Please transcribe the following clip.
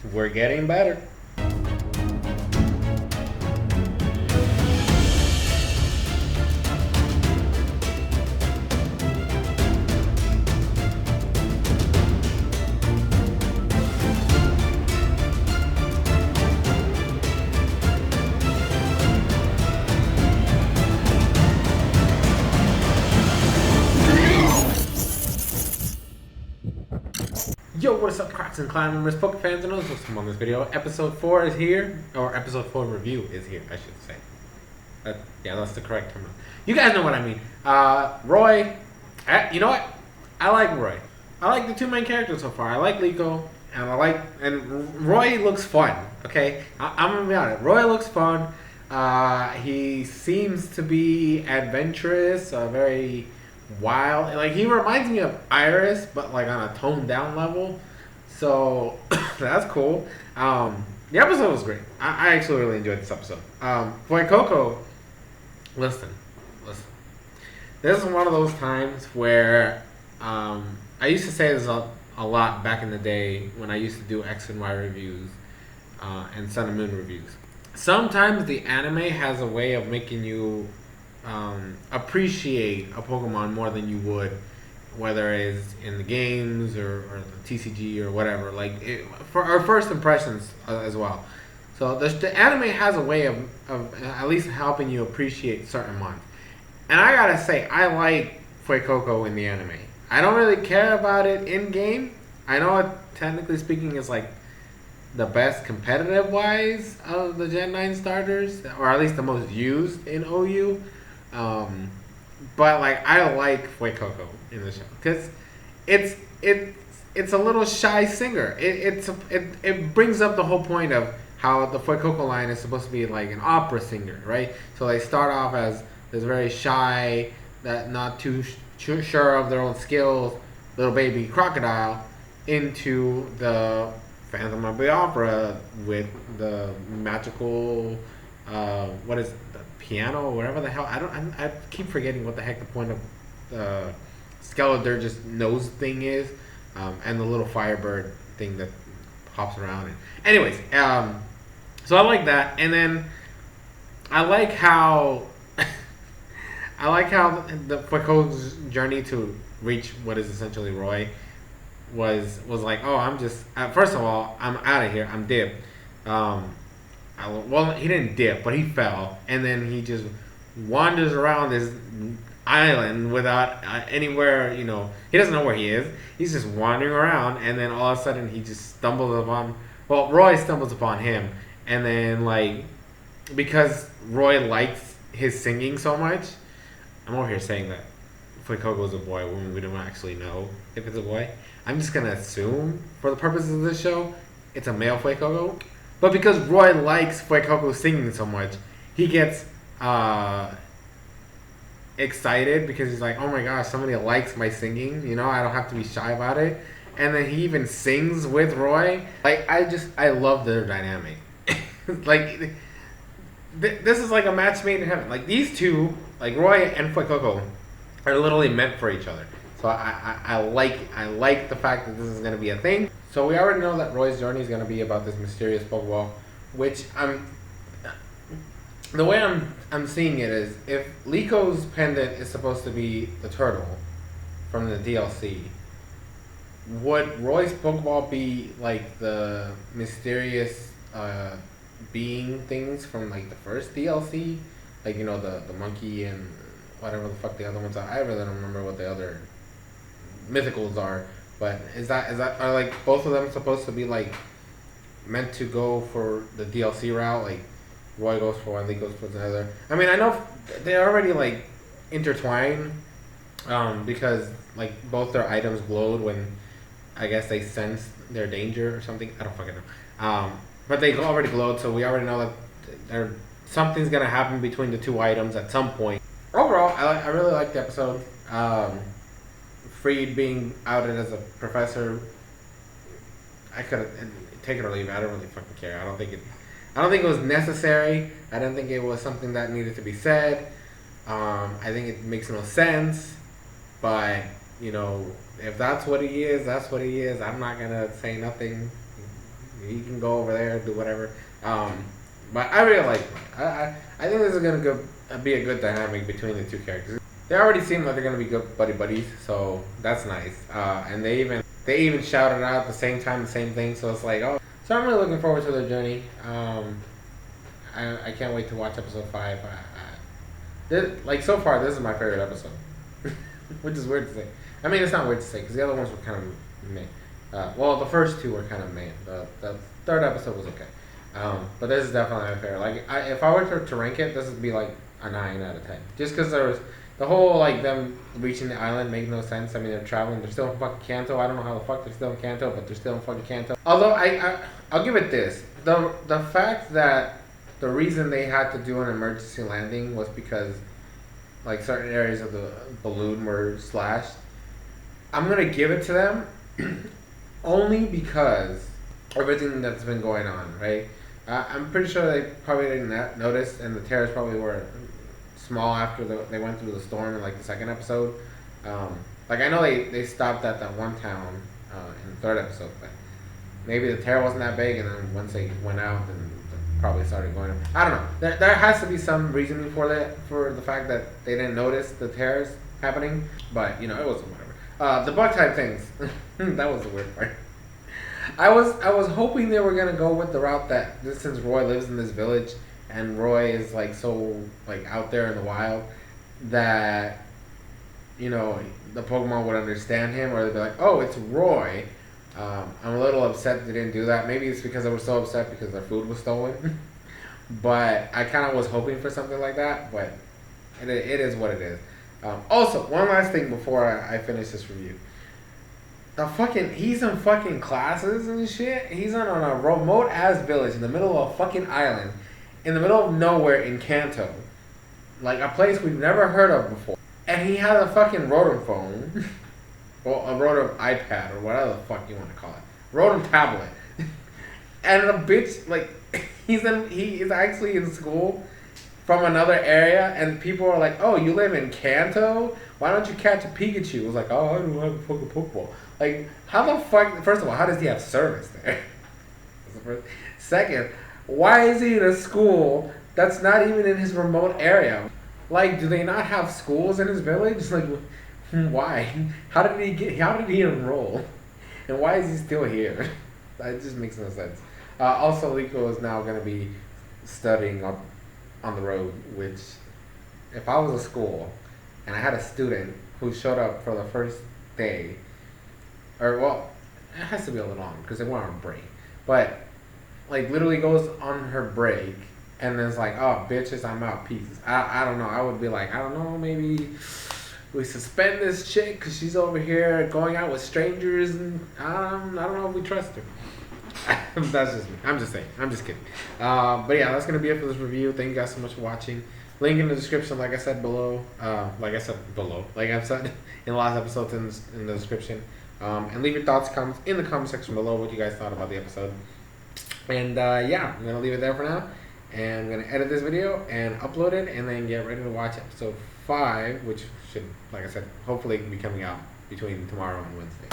We're getting better. Yo, what is up, Crocs and Clan members, Poke fans, and those what's on this video. Episode 4 is here, or episode 4 review is here, I should say. Yeah, that's the correct term. You guys know what I mean. Roy, you know what? I like Roy. I like the two main characters so far. I like Liko, and Roy looks fun. Okay, I'm gonna be honest. Roy looks fun. He seems to be adventurous, very wild. Like, he reminds me of Iris, but like on a toned down level. So that's cool. The episode was great. I actually really enjoyed this episode. Boy Coco, listen. This is one of those times where I used to say this a lot back in the day when I used to do X and Y reviews and Sun and Moon reviews. Sometimes the anime has a way of making you appreciate a Pokemon more than you would, whether it's in the games or the TCG or whatever. Like, for our first impressions as well. So the anime has a way of at least helping you appreciate certain months. And I gotta say, I like Fuecoco in the anime. I don't really care about it in game. I know it, technically speaking, is like the best competitive wise of the Gen 9 starters, or at least the most used in OU. But like, I like Fuecoco in the show because it's a little shy singer. It brings up the whole point of how the Fuecoco line is supposed to be like an opera singer, right? So they start off as this very shy, that not too sure of their own skills, little baby crocodile, into the Phantom of the Opera with the magical, what is it, the piano or whatever the hell. I keep forgetting what the heck the point of the Skeledirge's nose thing is, and the little Firebird thing that hops around. And anyways, so I like that, and then I like how the Fuecoco's journey to reach what is essentially Roy was like, oh, I'm just first of all, I'm out of here, I'm dipped. Well, he didn't dip, but he fell, and then he just wanders around this island without anywhere. You know, he doesn't know where he is. He's just wandering around, and then all of a sudden he just stumbles upon. Well, Roy stumbles upon him, and then like, because Roy likes his singing so much, I'm over here saying that Fuecoco is a boy when we don't actually know if it's a boy. I'm just gonna assume, for the purposes of this show, it's a male Fuecoco. But because Roy likes Fuecoco singing so much, he gets excited because he's like, oh my gosh, somebody likes my singing. You know, I don't have to be shy about it. And then he even sings with Roy. Like, I love their dynamic. Like, this is like a match made in heaven. Like, these two, like Roy and Fuecoco, are literally meant for each other. So I like the fact that this is going to be a thing. So we already know that Roy's journey is going to be about this mysterious Pokeball, which the way I'm seeing it is, if Liko's pendant is supposed to be the turtle from the DLC, would Roy's Pokeball be like the mysterious being things from like the first DLC? Like, you know, the monkey and whatever the fuck the other ones are. I really don't remember what the other mythicals are. But are like both of them supposed to be like meant to go for the DLC route? Like, Roy goes for one, Lee goes for another. I mean, I know they're already like intertwined, because like both their items glowed when I guess they sensed their danger or something. I don't fucking know. But they already glowed, so we already know that something's gonna happen between the two items at some point. Overall, I really liked the episode. Freed being outed as a professor, I could take it or leave it. I don't really fucking care. I don't think it was necessary. I don't think it was something that needed to be said. I think it makes no sense. But, you know, if that's what he is, that's what he is. I'm not gonna say nothing He can go over there, do whatever. But I really like him. I think this is gonna be a good dynamic between the two characters. They already seem like they're gonna be good buddies, so that's nice. And they even shouted out at the same time the same thing, so it's like, oh. So I'm really looking forward to their journey. I can't wait to watch episode 5. Like so far, this is my favorite episode, which is weird to say. I mean, it's not weird to say because the other ones were kind of meh. Well, the first 2 were kind of meh. The third episode was okay. But this is definitely my favorite. Like, if I were to rank it, this would be like a 9 out of 10. Just because there was the whole like them reaching the island made no sense. I mean, they're traveling. They're still in fucking Kanto. I don't know how the fuck they're still in Kanto, but they're still in fucking Kanto. Although I'll give it this: the fact that the reason they had to do an emergency landing was because like certain areas of the balloon were slashed. I'm gonna give it to them only because everything that's been going on, right? I'm pretty sure they probably didn't notice, and the tears probably were small after they went through the storm in like the second episode. Like I know they stopped at that one town in the third episode, but maybe the tear wasn't that big, and then once they went out, then probably started going up. I don't know. There has to be some reasoning for that, for the fact that they didn't notice the tears happening, but you know, it wasn't whatever. The bug type things, that was the weird part. I was hoping they were gonna go with the route that since Roy lives in this village and Roy is like so like out there in the wild that you know the Pokemon would understand him, or they'd be like, oh, it's Roy. I'm a little upset they didn't do that. Maybe it's because they were so upset because their food was stolen. But I kind of was hoping for something like that. But it is what it is. Also, one last thing before I finish this review. He's in fucking classes and shit. He's on a remote ass village in the middle of a fucking island, in the middle of nowhere in Kanto, like a place we've never heard of before. And he has a fucking rotom phone, well, a rotom iPad or whatever the fuck you want to call it, rotom tablet. And a bitch like he is actually in school from another area, and people are like, oh, you live in Kanto? Why don't you catch a Pikachu? It was like, oh, I don't have a fucking Pokeball. Like, how the fuck? First of all, how does he have service there? That's the first. Second, why is he in a school that's not even in his remote area? Like, do they not have schools in his village? Like, why? How did he enroll? And why is he still here? That just makes no sense. Also, Liko is now going to be studying up on the road, which, if I was a school and I had a student who showed up for the first day, or well, it has to be a little longer because they went on break, but like literally goes on her break and then it's like, oh, bitches, I'm out, peace. I don't know. I would be like, I don't know, maybe we suspend this chick because she's over here going out with strangers, and I don't know if we trust her. That's just me. I'm just saying. I'm just kidding. But yeah, that's gonna be it for this review. Thank you guys so much for watching. Link in the description, like I said below. Like I've said in the last episodes in the description. And leave your thoughts in the comment section below what you guys thought about the episode. And yeah, I'm gonna leave it there for now. And I'm gonna edit this video and upload it, and then get ready to watch episode 5, which should, like I said, hopefully be coming out between tomorrow and Wednesday.